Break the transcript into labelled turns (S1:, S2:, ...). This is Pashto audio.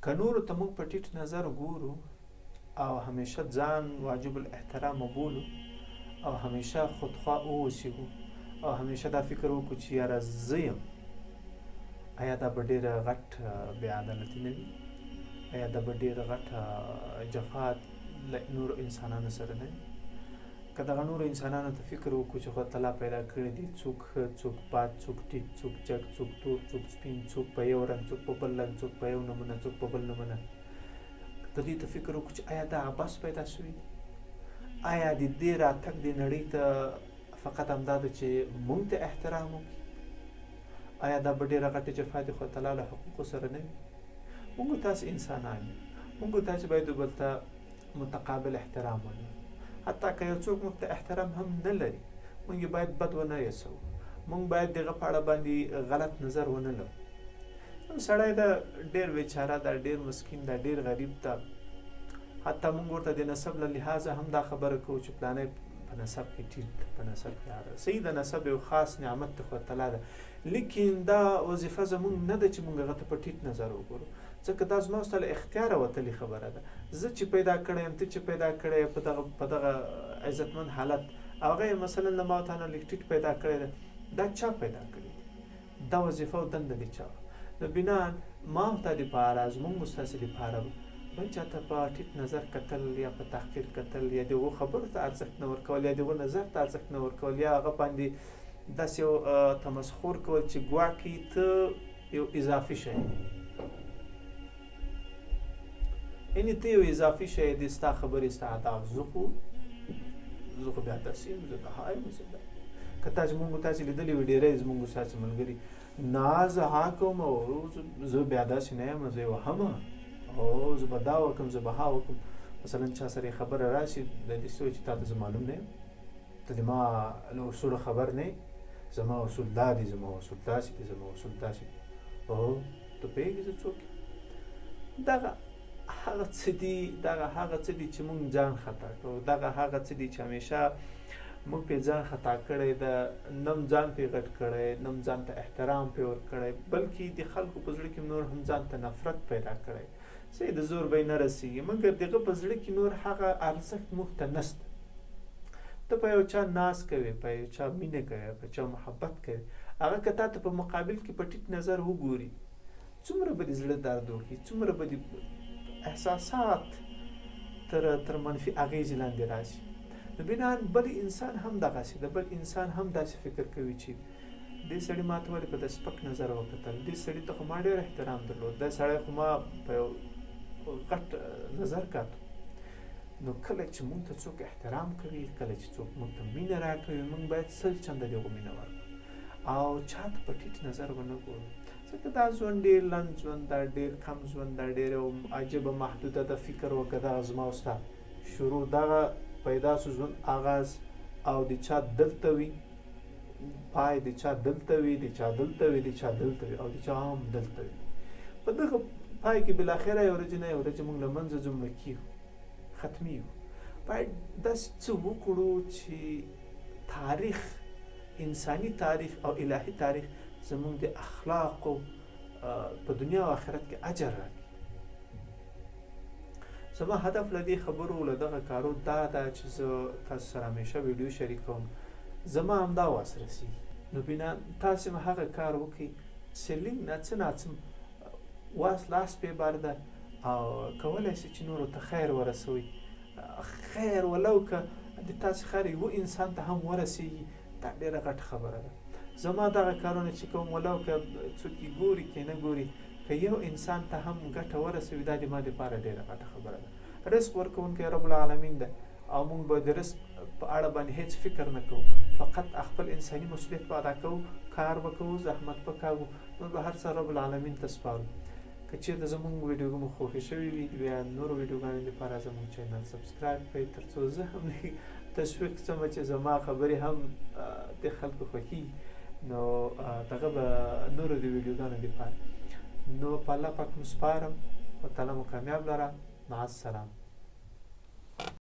S1: که نورو ته موږ په ټیټ نظر ګورو او همیشه ځان واجب الاحترام وبولو او همیشه خودخوا واوسو او همیشه دا فکر وکړو چې یاره زه یم، آیا دا به ډېره غټ بې عدالتي نه وي؟ آیا دا به ډېره غټه جفا له نورو انسانانو سره نه وي؟ که دغه نورو انسانانو ته فکر وکړو چې خدای تعالی پیدا کړي دي، څوک ښه، څوک بد، څوک ټیټ، څوک جګ، څوک تور، څوک سپین، څوک په یو رنګ، څوک په بل رنګ، څوک په یو نمونه، څوک په بل نمونه، د دې ته فکر وکړو چې آیا دا عبث پیدا شوي دي؟ آیا د دې راتګ د نړۍ ته فقط همدا ده چې موږ ته احترام وکړي؟ آیا دا به ډېره غټه جفا د خدای تعالی له حقوقو سره نه وي؟ موږ تاسې انسانان یو، موږ تاسې باید یو بل ته متقابل احترام ولرو. حتی که یو څوک موږ ته احترام هم نه لري، موږ یې باید بد ونه یسو، موږ باید دغه په اړه باندې غلط نظر ونه لرو. سړی دا ډېر بیچاره ده، ډېر مسکین ده، ډېر غریب ده، حتی موږ ورته د نسب له لحاظه هم دا خبره کوو چې پلانی په نسب کې ټیټ ده، په نسب کې اعلی. صحیح د نسب یو خاص نعمت د خدای تعالی ده، لیکن دا وظیفه زموږ نه ده چې موږ هغه ته په ټیټ نظر وګورو، ځکه دا زما ستا له اختیاره وتلې خبره ده. زه چې پیدا کړی یم، ته چې پیدا کړی یې په دغه عزتمند حالت، هغه یې مثلا له ما ته نه لږ ټیټ پیدا کړی ده، دا چا پیدا کړي دي؟ دا وظیفه او دنده د چا؟ نو بنا ما او تا دپاره، زموږ او ستاسې دپاره بل چا ته په ټیټ نظر کتل یا په تحقیر کتل یا د هغو خبرو ته ارزښت نه ورکول یا د هغو نظر ته ارزښت نه ورکول یا هغه باندې داسې یو تمسخر کول چې ګواکې ته یو اضافي شی یې، یعنې ته یو اضافي شی یې، ستا خبرې ستا اهداف. زه خو بیا داسې یم، زه بها یم، زه دا که تاسې مونږ تاسې لیدلي وي ډېری زمونږ ستاسې ملګري، نه زه ها کوم او زه بیا داسې نه یم، زه یې وهم او زه به دا وکړم، زه به ها وکړم. مثلا چا سره یې خبره راشي د دې څه وایي چې تا ته زه معلوم نه یم، ته د ما له اصولو خبر نه یې، زما اصول دا دي، زما اصول داسې دي، زما اصول داسې دي. او ته پوهېږې زه څوک یم؟ دغه هغه څه دي چې موږ ځان خطا کوو، دغه هغه څه دي چې همیشه موږ پرې ځان خطا کړی ده، نم ځان پرې غټ کړی، نم ځان ته احترام پرې ورکړی، بلکې د خلکو په زړه کې نور هم ځان ته نفرت پیدا کړی. صحیح د زور به یې نه رسېږي، مګر دغه په زړه کې نور هغه ارزښت موږ ته نشته. ته په یو چا ناز کوې، په یو چا مینه کوې، په چا محبت کوې، هغه که تا ته په مقابل کې په ټیټ نظر وګوري، څومره به د زړه درد وکړي، څومره به د احساسات تر منفي اغېزې لاندې راشي. نو بناً بل انسان هم دغسې ده، بل انسان هم داسې فکر کوي چې دې سړي ما ته ولې په د سپک نظر وکتل، دې سړي ته خو ما ډېر احترام درلود، دا سړی خو ما په یو غټ نظر کاته. نو کله چې موږ ته څوک احترام کوي، کله چې څوک موږ ته مینه راکوي، موږ باید سل چنده د هغو مینه ورکړو او چا ته په ټیټ نظر ونه ګورو، ځکه دا ژوند ډېر لنډ ژوند ده، ډېر کم ژوند ده، ډېر عجیبه محدوده ده. فکر وکړه دغه زما او ستا شروع دغه پیدا سو ژوند آغاز او د چا دلته وي، پای د چا دلته وي، د چا دلته وي، د چا دلته وي او د چا هم دلته وي. په دغه پای کې بالاخره یو ورځ نه یو ورځ موږ له منځه ځو، مړه کېږو، ختمېږو. باید داسې څه وکړو چې تاریخ، انساني تاریخ او الهي تاریخ زموږ د اخلاقو په دنیا او آخرت کې اجر راکړي. زما هدف له دې خبرو له دغه کارو دا ده چې زه تاسو سره همیشه ویډیو شریکوم، زما همدا واس رسېږي. نو بنا تاسې هم هغه کار وکړئ چې لږ څه ناڅه واس لاس پې بار ده او کولی شئ چې نورو ته خیر ورسوئ. خیر ولو که د تاسې خیر یو انسان ته هم ورسېږي، دا ډېره غټه خبره ده. زما دغه کارونه چې کوم ولو که څوک یې ګوري که نه ګوري، که یو انسان ته هم ګټه ورسوي، دا د ما دپاره ډېره غټه خبره ده. رزق ورکوونکی رب العالمین ده او موږ به د رزق په اړه باندې هېڅ فکر نه کوو، فقط خپل انساني مسؤلیت به ادا کوو، کار به کوو، زحمت به کوو، نور به هر څه رب العالمین ته سپارو. که چېرته زموږ ویډیوګانې خوښې شوي وي، بیا نورو ویډیوګانو لپاره زموږ چینل سبسکرایب کړئ، تر څو زه هم تشویق شم چې زما خبرې هم د خلکو خوښي، نو دغه به نورو د ویډیوګانو لپاره. نو په الله پاک مو سپارم، و تعالی مو کامیاب لره. مع السلامه.